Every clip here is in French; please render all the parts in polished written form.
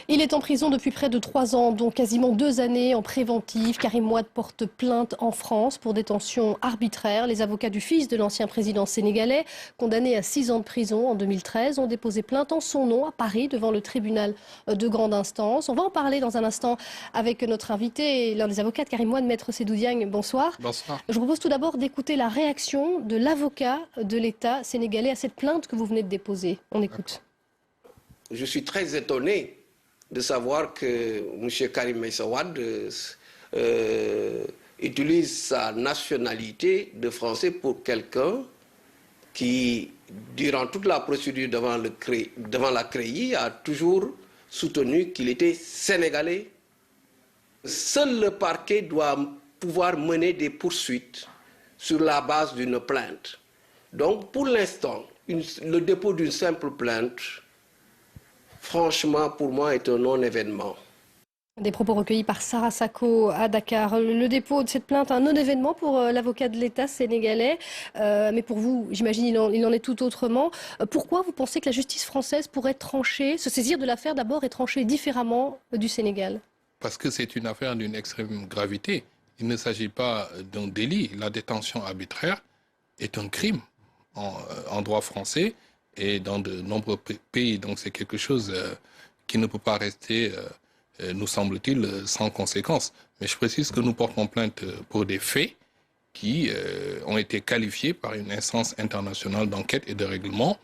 Il est en prison depuis près de 3 ans, dont quasiment 2 années en préventive. Karim Wade porte plainte en France pour détention arbitraire. Les avocats du fils de l'ancien président sénégalais, condamné à 6 ans de prison en 2013, ont déposé plainte en son nom à Paris devant le tribunal de grande instance. On va en parler dans un instant avec notre invité, l'un des avocats de Karim Wade, Maître Seydou Diagne. Bonsoir. Bonsoir. Je vous propose tout d'abord d'écouter la réaction de l'avocat de l'État sénégalais à cette plainte que vous venez de déposer. On écoute. Je suis très étonné de savoir que M. Karim Meïssa Wade utilise sa nationalité de Français pour quelqu'un qui, durant toute la procédure devant la CREI, a toujours soutenu qu'il était sénégalais. Seul le parquet doit pouvoir mener des poursuites sur la base d'une plainte. Donc, pour l'instant, le dépôt d'une simple plainte, franchement, pour moi, est un non-événement. Des propos recueillis par Sarah Sako à Dakar. Le dépôt de cette plainte, un non-événement pour l'avocat de l'État sénégalais. Mais pour vous, j'imagine, il en est tout autrement. Pourquoi vous pensez que la justice française pourrait trancher, se saisir de l'affaire d'abord et trancher différemment du Sénégal? Parce que c'est une affaire d'une extrême gravité. Il ne s'agit pas d'un délit. La détention arbitraire est un crime en droit français et dans de nombreux pays. Donc c'est quelque chose qui ne peut pas rester, nous semble-t-il, sans conséquence. Mais je précise que nous portons plainte pour des faits qui ont été qualifiés par une instance internationale d'enquête et de règlement,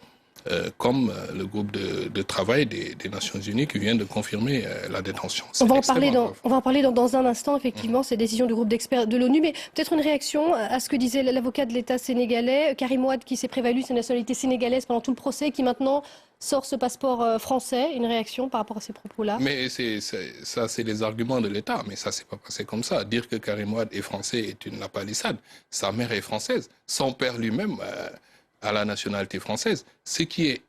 comme le groupe de travail des Nations Unies qui vient de confirmer la détention. On va en parler dans un instant, effectivement, ces décisions du groupe d'experts de l'ONU. Mais peut-être une réaction à ce que disait l'avocat de l'État sénégalais, Karim Wade, qui s'est prévalu de sa nationalité sénégalaise pendant tout le procès, qui maintenant sort ce passeport français. Une réaction par rapport à ces propos-là? Mais ça, c'est les arguments de l'État. Mais ça, c'est pas passé comme ça. Dire que Karim Wade est français est une lapalissade. Sa mère est française. Son père lui-même à la nationalité française. Ce qui est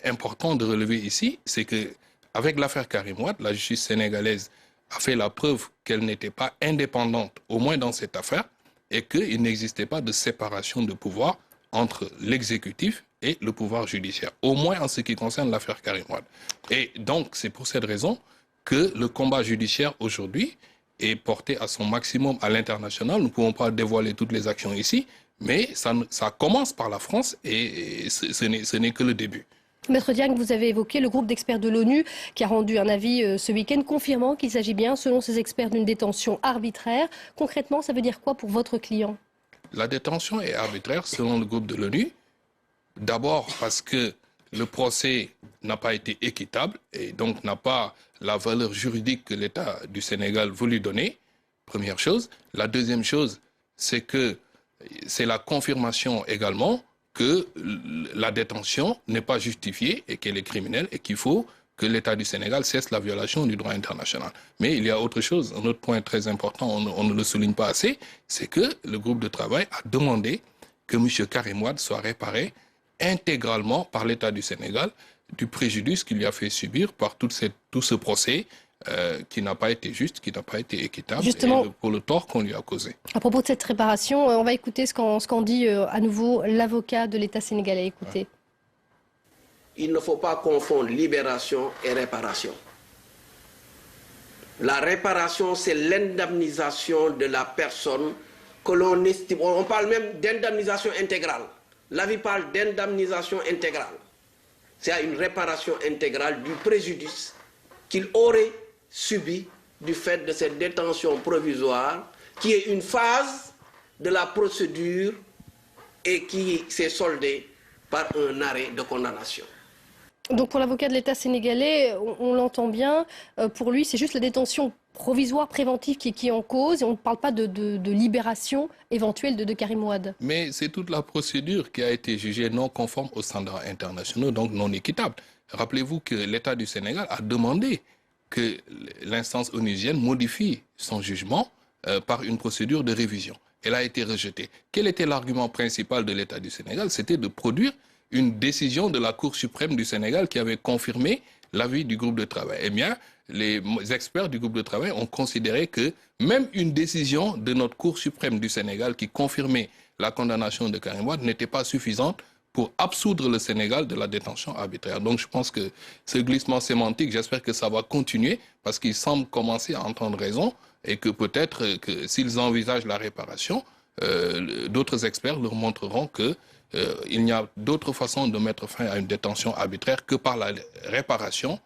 important de relever ici, c'est que avec l'affaire Karim Wade, la justice sénégalaise a fait la preuve qu'elle n'était pas indépendante, au moins dans cette affaire, et qu'il n'existait pas de séparation de pouvoir entre l'exécutif et le pouvoir judiciaire, au moins en ce qui concerne l'affaire Karim Wade. Et donc, c'est pour cette raison que le combat judiciaire aujourd'hui est porté à son maximum à l'international. Nous ne pouvons pas dévoiler toutes les actions ici, mais ça commence par la France et ce n'est que le début. Maître Diagne, vous avez évoqué le groupe d'experts de l'ONU qui a rendu un avis ce week-end confirmant qu'il s'agit bien, selon ces experts, d'une détention arbitraire. Concrètement, ça veut dire quoi pour votre client? La détention est arbitraire selon le groupe de l'ONU. D'abord parce que le procès n'a pas été équitable et donc n'a pas la valeur juridique que l'État du Sénégal veut lui donner. Première chose. La deuxième chose, c'est que c'est la confirmation également que la détention n'est pas justifiée et qu'elle est criminelle et qu'il faut que l'État du Sénégal cesse la violation du droit international. Mais il y a autre chose, un autre point très important, on ne le souligne pas assez, c'est que le groupe de travail a demandé que M. Karim Wade soit réparé intégralement par l'État du Sénégal du préjudice qu'il lui a fait subir par tout ce procès qui n'a pas été juste, qui n'a pas été équitable, justement, et pour le tort qu'on lui a causé. À propos de cette réparation, on va écouter ce qu'en dit à nouveau l'avocat de l'État sénégalais. Écoutez. Il ne faut pas confondre libération et réparation. La réparation, c'est l'indemnisation de la personne que l'on estime. On parle même d'indemnisation intégrale. L'avis parle d'indemnisation intégrale. C'est une réparation intégrale du préjudice qu'il aurait subi du fait de cette détention provisoire, qui est une phase de la procédure et qui s'est soldée par un arrêt de condamnation. Donc pour l'avocat de l'État sénégalais, on l'entend bien, pour lui c'est juste la détention provisoire préventive qui est en cause et on ne parle pas de libération éventuelle de Karim Wade. Mais c'est toute la procédure qui a été jugée non conforme aux standards internationaux, donc non équitable. Rappelez-vous que l'État du Sénégal a demandé que l'instance onusienne modifie son jugement par une procédure de révision. Elle a été rejetée. Quel était l'argument principal de l'État du Sénégal? C'était de produire une décision de la Cour suprême du Sénégal qui avait confirmé l'avis du groupe de travail. Eh bien, les experts du groupe de travail ont considéré que même une décision de notre Cour suprême du Sénégal qui confirmait la condamnation de Karim Wade n'était pas suffisante pour absoudre le Sénégal de la détention arbitraire. Donc je pense que ce glissement sémantique, j'espère que ça va continuer parce qu'ils semblent commencer à entendre raison et que peut-être que s'ils envisagent la réparation, d'autres experts leur montreront que il n'y a d'autre façon de mettre fin à une détention arbitraire que par la réparation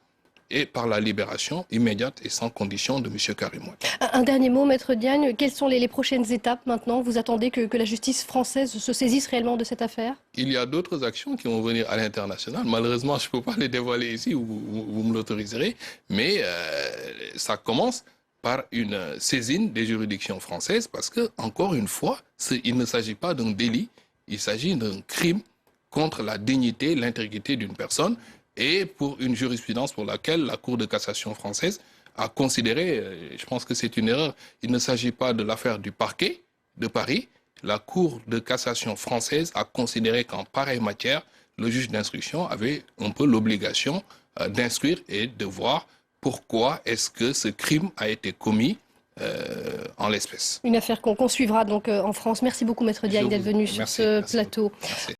et par la libération immédiate et sans condition de M. Karim Wade. Un dernier mot, Maître Diagne, quelles sont les prochaines étapes maintenant? Vous attendez que la justice française se saisisse réellement de cette affaire? Il y a d'autres actions qui vont venir à l'international. Malheureusement, je ne peux pas les dévoiler ici, vous me l'autoriserez, mais ça commence par une saisine des juridictions françaises parce que, encore une fois, il ne s'agit pas d'un délit, il s'agit d'un crime contre la dignité, l'intégrité d'une personne et pour une jurisprudence pour laquelle la Cour de cassation française a considéré, je pense que c'est une erreur, il ne s'agit pas de l'affaire du parquet de Paris. La Cour de cassation française a considéré qu'en pareille matière, le juge d'instruction avait un peu l'obligation d'instruire et de voir pourquoi est-ce que ce crime a été commis en l'espèce. Une affaire qu'on suivra donc en France. Merci beaucoup, Maître Diagne, d'être venu sur ce plateau. Merci.